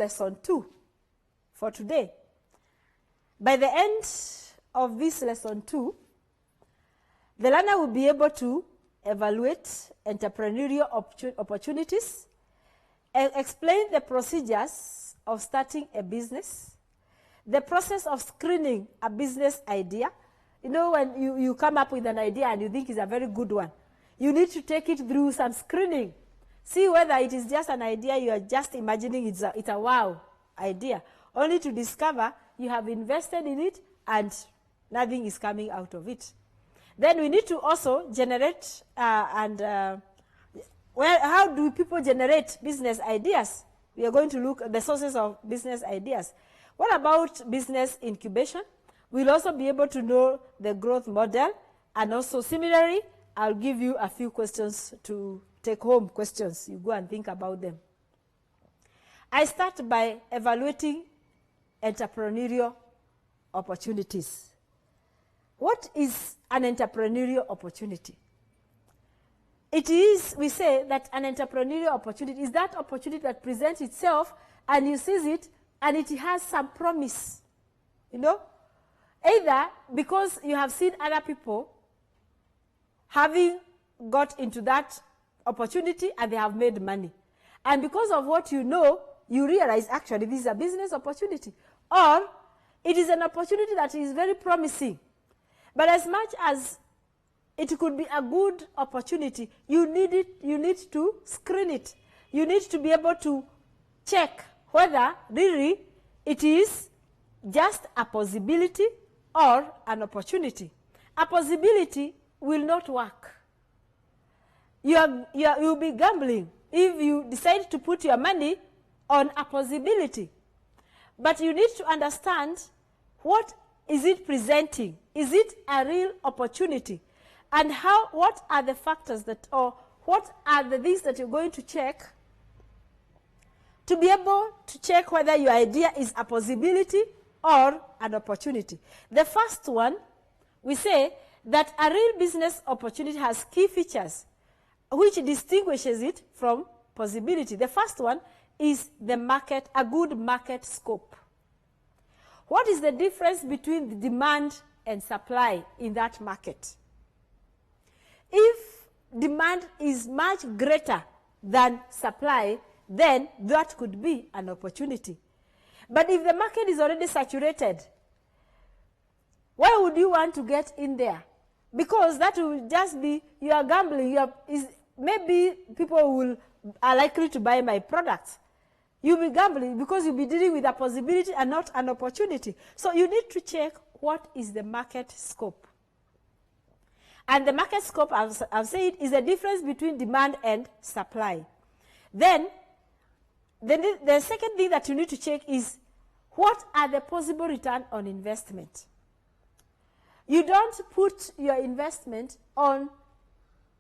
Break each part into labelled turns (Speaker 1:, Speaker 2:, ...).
Speaker 1: lesson 2 for today. By the end of this lesson 2, the learner will be able to evaluate entrepreneurial opportunities, and explain the procedures of starting a business, the process of screening a business idea. You know, when you come up with an idea and you think it's a very good one, you need to take it through some screening. See whether it is just an idea you are just imagining it's a wow idea, only to discover you have invested in it and nothing is coming out of it. Then we need to also generate how do people generate business ideas? We are going to look at the sources of business ideas. What about business incubation? We'll also be able to know the growth model, and also similarly, I'll give you a few questions to take home questions. You go and think about them. I start by evaluating entrepreneurial opportunities. What is an entrepreneurial opportunity? It is, we say that an entrepreneurial opportunity is that opportunity that presents itself and you seize it and it has some promise, you know? Either because you have seen other people having got into that opportunity and they have made money. And because of what you know, you realize actually this is a business opportunity. Or it is an opportunity that is very promising. But as much as it could be a good opportunity, you need to screen it. You need to be able to check whether really it is just a possibility or an opportunity. A possibility will not work. You'll be gambling if you decide to put your money on a possibility. But you need to understand, what is it presenting? Is it a real opportunity? And what are the factors that, or what are the things that you're going to check to be able to check whether your idea is a possibility or an opportunity? The first one, we say that a real business opportunity has key features which distinguishes it from possibility. The first one is the market, a good market scope. What is the difference between the demand and supply in that market? If demand is much greater than supply, then that could be an opportunity. But if the market is already saturated, why would you want to get in there? Because that will just be, you are gambling. Maybe people are likely to buy my products. You'll be gambling because you'll be dealing with a possibility and not an opportunity. So you need to check what is the market scope. And the market scope, I've said, is the difference between demand and supply. Then the second thing that you need to check is, what are the possible return on investment? You don't put your investment on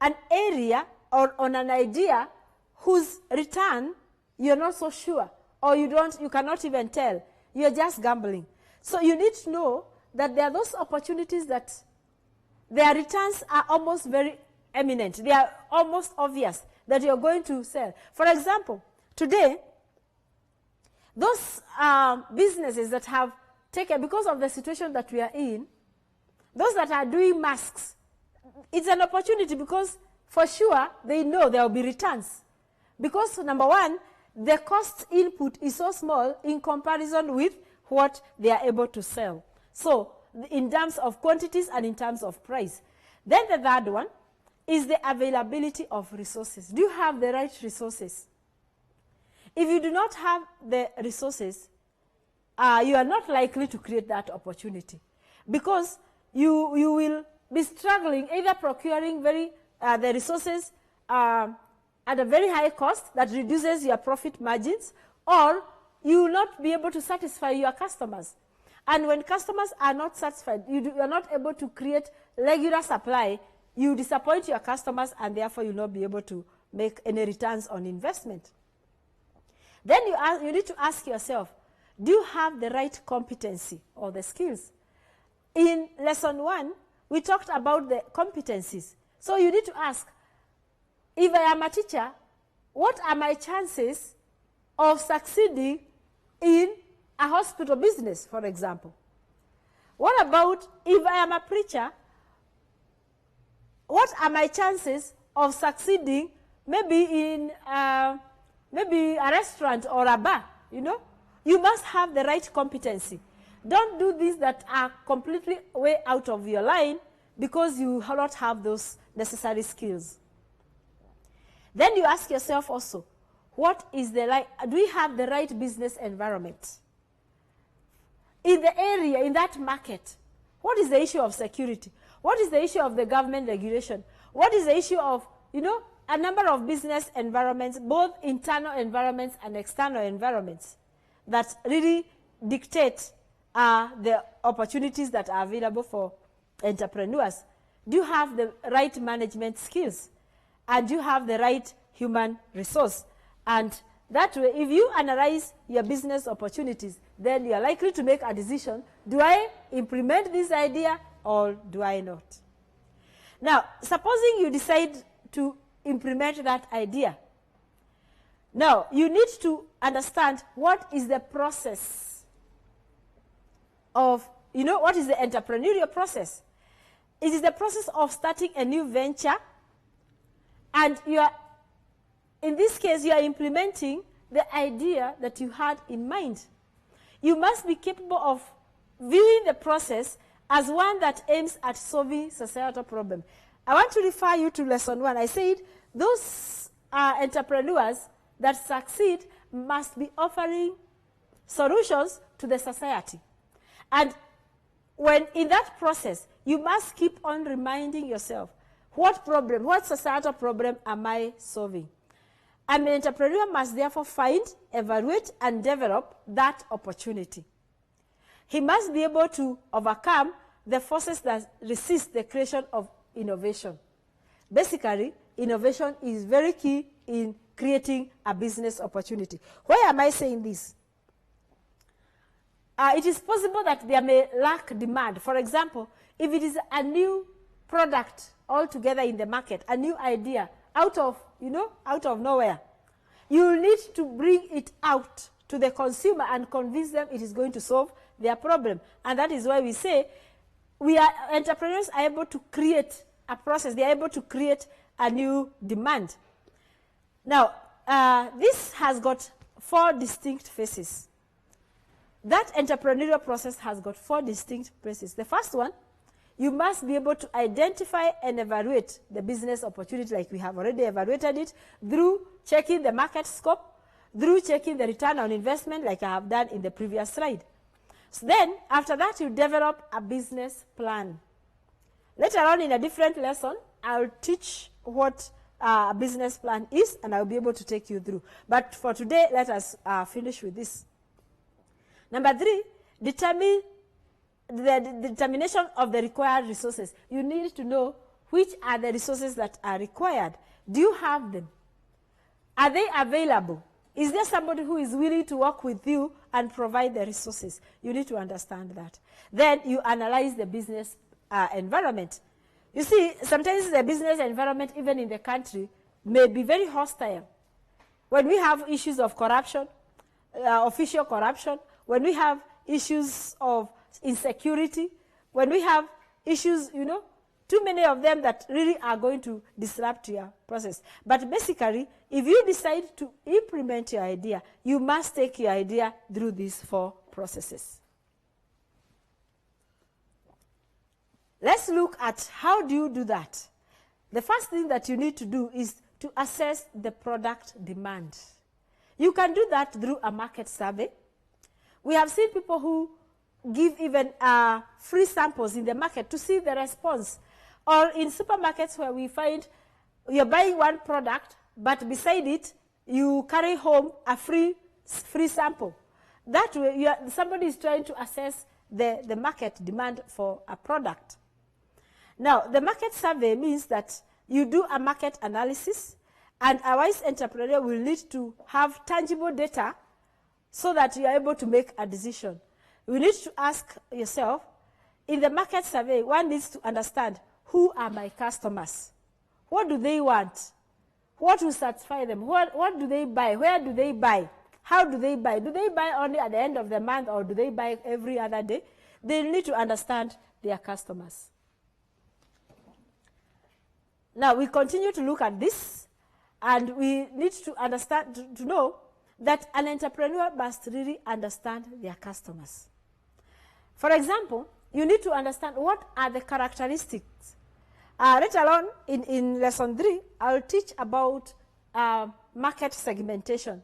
Speaker 1: an area or on an idea whose return you're not so sure, or you cannot even tell. You're just gambling. So you need to know that there are those opportunities that their returns are almost very eminent. They are almost obvious that you're going to sell. For example, today, those businesses that have taken, because of the situation that we are in, those that are doing masks, it's an opportunity because for sure they know there will be returns. Because number one, the cost input is so small in comparison with what they are able to sell. So in terms of quantities and in terms of price. Then the third one is the availability of resources. Do you have the right resources? If you do not have the resources, you are not likely to create that opportunity, because you will be struggling either procuring the resources at a very high cost that reduces your profit margins, or you will not be able to satisfy your customers. And when customers are not satisfied, you are not able to create regular supply, you disappoint your customers, and therefore you will not be able to make any returns on investment. Then you need to ask yourself, do you have the right competency or the skills? In lesson 1, we talked about the competencies. So you need to ask, if I am a teacher, what are my chances of succeeding in a hospital business, for example? What about if I am a preacher? What are my chances of succeeding maybe in maybe a restaurant or a bar? You know, you must have the right competency. Don't do things that are completely way out of your line because you do not have those necessary skills. Then you ask yourself also, what is the right, do we have the right business environment? In the area, in that market, what is the issue of security? What is the issue of the government regulation? What is the issue of, you know, a number of business environments, both internal environments and external environments, that really dictate the opportunities that are available for entrepreneurs? Do you have the right management skills? And do you have the right human resource? And that way, if you analyze your business opportunities, then you are likely to make a decision, do I implement this idea or do I not? Now, supposing you decide to implement that idea, now you need to understand what is the process of, you know, what is the entrepreneurial process? It is the process of starting a new venture, and you are, in this case, you are implementing the idea that you had in mind. You must be capable of viewing the process as one that aims at solving societal problems. I want to refer you to lesson 1. I said those entrepreneurs that succeed must be offering solutions to the society. And when in that process, you must keep on reminding yourself, what problem, what societal problem am I solving? An entrepreneur must therefore find, evaluate, and develop that opportunity. He must be able to overcome the forces that resist the creation of innovation. Basically, innovation is very key in creating a business opportunity. Why am I saying this? It is possible that there may lack demand. For example, if it is a new product altogether in the market, a new idea, out of nowhere, you need to bring it out to the consumer and convince them it is going to solve their problem. And that is why we say entrepreneurs are able to create a process. They are able to create a new demand. Now, this has got 4 distinct phases. That entrepreneurial process has got 4 distinct phases. The first one, you must be able to identify and evaluate the business opportunity like we have already evaluated it through checking the market scope, through checking the return on investment like I have done in the previous slide. So then, after that, you develop a business plan. Later on in a different lesson, I'll teach what a business plan is, and I'll be able to take you through. But for today, let us finish with this. Number 3, determine the determination of the required resources. You need to know which are the resources that are required. Do you have them? Are they available? Is there somebody who is willing to work with you and provide the resources? You need to understand that. Then you analyze the business environment. You see, sometimes the business environment, even in the country, may be very hostile. When we have issues of corruption, official corruption, when we have issues of insecurity, when we have issues, too many of them that really are going to disrupt your process. But basically, if you decide to implement your idea, you must take your idea through these 4 processes. Let's look at how do you do that. The first thing that you need to do is to assess the product demand. You can do that through a market survey. We have seen people who give even free samples in the market to see the response. Or in supermarkets where we find you're buying one product, but beside it, you carry home a free sample. That way, somebody is trying to assess the market demand for a product. Now, the market survey means that you do a market analysis, and a wise entrepreneur will need to have tangible data so that you are able to make a decision. You need to ask yourself, in the market survey, one needs to understand, who are my customers? What do they want? What will satisfy them? What do they buy? Where do they buy? How do they buy? Do they buy only at the end of the month, or do they buy every other day? They need to understand their customers. Now, we continue to look at this, and we need to understand, to know that an entrepreneur must really understand their customers. For example, you need to understand what are the characteristics. Later on in lesson 3, I'll teach about market segmentation.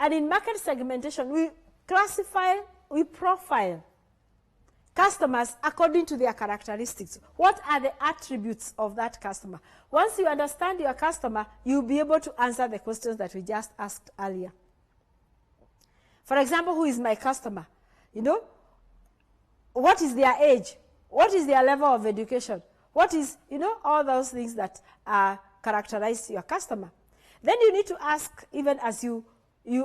Speaker 1: And in market segmentation, we classify, we profile customers according to their characteristics. What are the attributes of that customer? Once you understand your customer, you'll be able to answer the questions that we just asked earlier. For example, who is my customer? You know, what is their age? What is their level of education? What is, you know, all those things that characterize your customer. Then you need to ask, even as you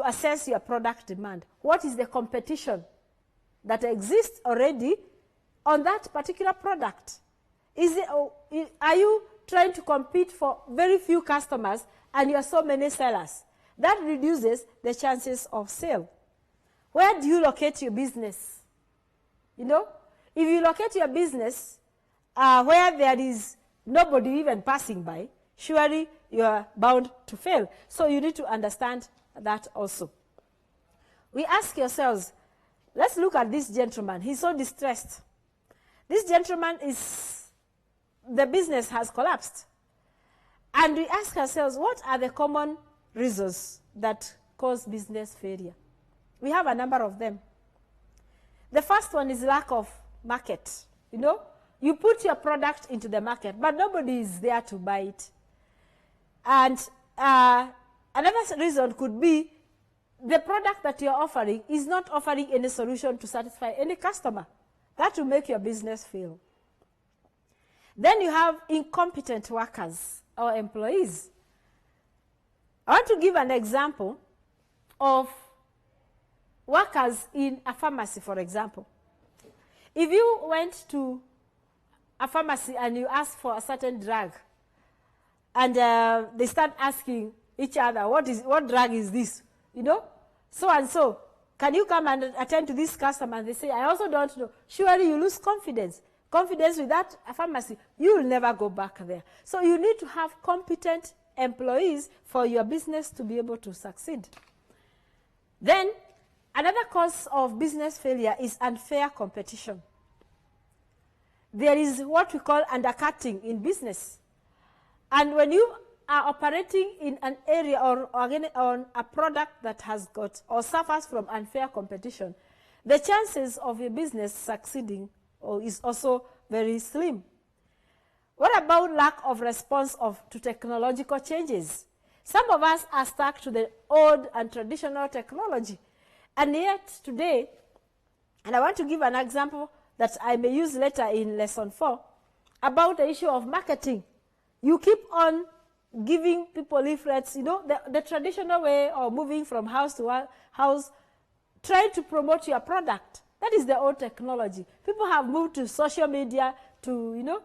Speaker 1: assess your product demand, what is the competition that exists already on that particular product? Are you trying to compete for very few customers and you are so many sellers? That reduces the chances of sale. Where do you locate your business? You know, if you locate your business where there is nobody even passing by, surely you are bound to fail. So you need to understand that also. We ask yourselves, let's look at this gentleman. He's so distressed. This gentleman the business has collapsed. And we ask ourselves, what are the common reasons that cause business failure? We have a number of them. The first one is lack of market. You know, you put your product into the market, but nobody is there to buy it. And another reason could be the product that you're offering is not offering any solution to satisfy any customer. That will make your business fail. Then you have incompetent workers or employees. I want to give an example of workers in a pharmacy, for example. If you went to a pharmacy and you ask for a certain drug, and they start asking each other, what drug is this? You know, so and so, can you come and attend to this customer? And they say, I also don't know. Surely you lose confidence. Confidence with that pharmacy, you will never go back there. So you need to have competent employees for your business to be able to succeed. Then, another cause of business failure is unfair competition. There is what we call undercutting in business. And when you are operating in an area or on a product that has got or suffers from unfair competition, the chances of your business succeeding is also very slim. What about lack of response to technological changes? Some of us are stuck to the old and traditional technology. And yet today, and I want to give an example that I may use later in lesson 4, about the issue of marketing. You keep on giving people leaflets, you know, the traditional way of moving from house to house, trying to promote your product. That is the old technology. People have moved to social media to, you know,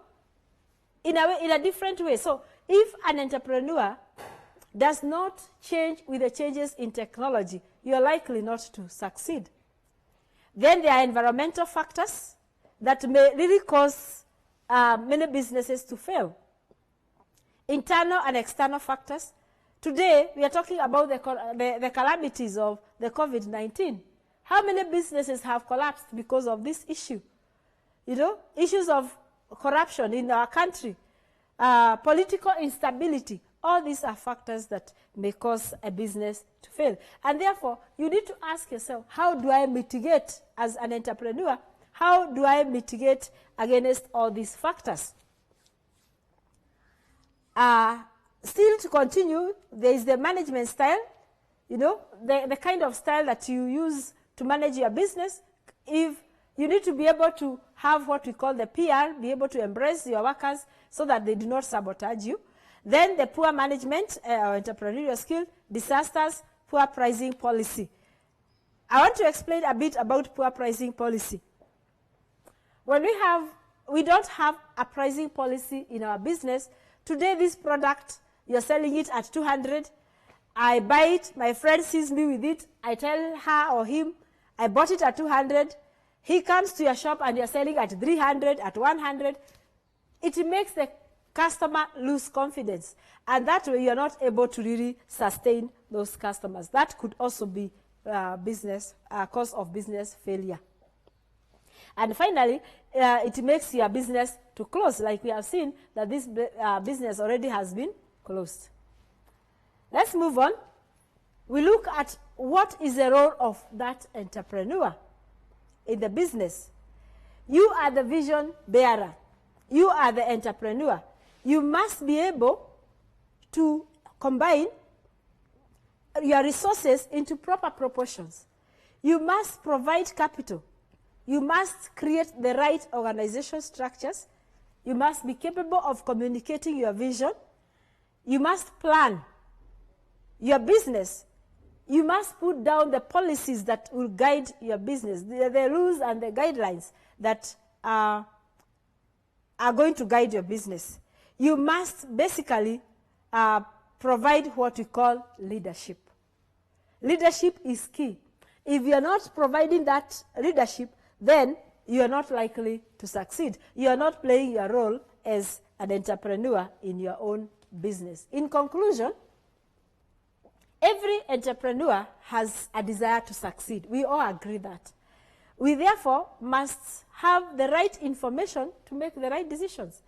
Speaker 1: in a different way. So if an entrepreneur does not change with the changes in technology, you are likely not to succeed. Then there are environmental factors that may really cause many businesses to fail. Internal and external factors. Today, we are talking about the calamities of the COVID-19. How many businesses have collapsed because of this issue? You know, issues of corruption in our country, political instability. All these are factors that may cause a business to fail. And therefore, you need to ask yourself, how do I mitigate as an entrepreneur? How do I mitigate against all these factors? Still to continue, there is the management style, you know, the kind of style that you use to manage your business. If you need to be able to have what we call the PR, be able to embrace your workers so that they do not sabotage you. Then the poor management or entrepreneurial skill, disasters, poor pricing policy. I want to explain a bit about poor pricing policy. When we don't have a pricing policy in our business, today this product, you're selling it at 200, I buy it, my friend sees me with it, I tell her or him, I bought it at 200, he comes to your shop and you're selling at 300, at 100, it makes the customer lose confidence. And that way you're not able to really sustain those customers. That could also be cause of business failure. And finally, it makes your business to close, like we have seen that this business already has been closed. Let's move on. We look at what is the role of that entrepreneur in the business. You are the vision bearer. You are the entrepreneur. You must be able to combine your resources into proper proportions. You must provide capital. You must create the right organization structures. You must be capable of communicating your vision. You must plan your business. You must put down the policies that will guide your business, the rules and the guidelines that are going to guide your business. You must basically provide what we call leadership. Leadership is key. If you're not providing that leadership, then you're not likely to succeed. You're not playing your role as an entrepreneur in your own business. In conclusion, every entrepreneur has a desire to succeed. We all agree that. We therefore must have the right information to make the right decisions.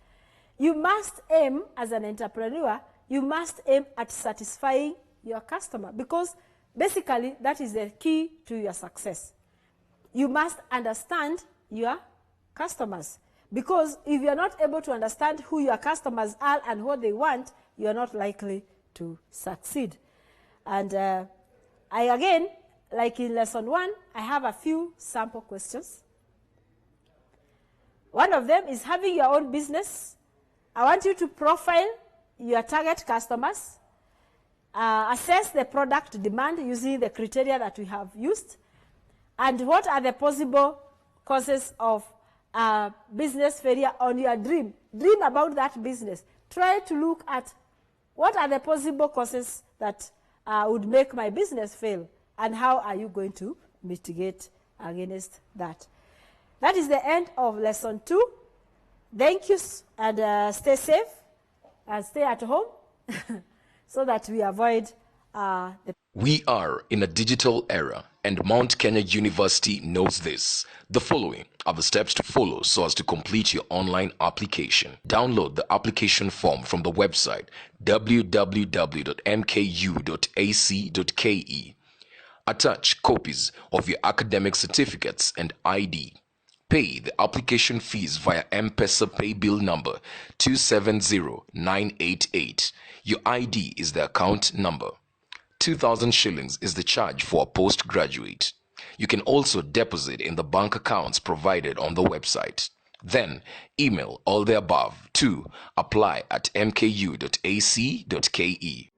Speaker 1: You must aim, as an entrepreneur, you must aim at satisfying your customer, because basically that is the key to your success. You must understand your customers, because if you're not able to understand who your customers are and what they want, you're not likely to succeed. And again, like in lesson 1, I have a few sample questions. One of them is having your own business. I want you to profile your target customers, assess the product demand using the criteria that we have used, and what are the possible causes of business failure on your dream. Dream about that business. Try to look at what are the possible causes that would make my business fail, and how are you going to mitigate against that. That is the end of lesson 2. Thank you, and stay safe and stay at home so that we avoid
Speaker 2: We are in a digital era, and Mount Kenya University knows this. The following are the steps to follow so as to complete your online application. Download the application form from the website www.mku.ac.ke. Attach copies of your academic certificates and ID. Pay the application fees via M-Pesa pay bill number 270988. Your ID is the account number. 2,000 shillings is the charge for a postgraduate. You can also deposit in the bank accounts provided on the website. Then email all the above to apply@mku.ac.ke.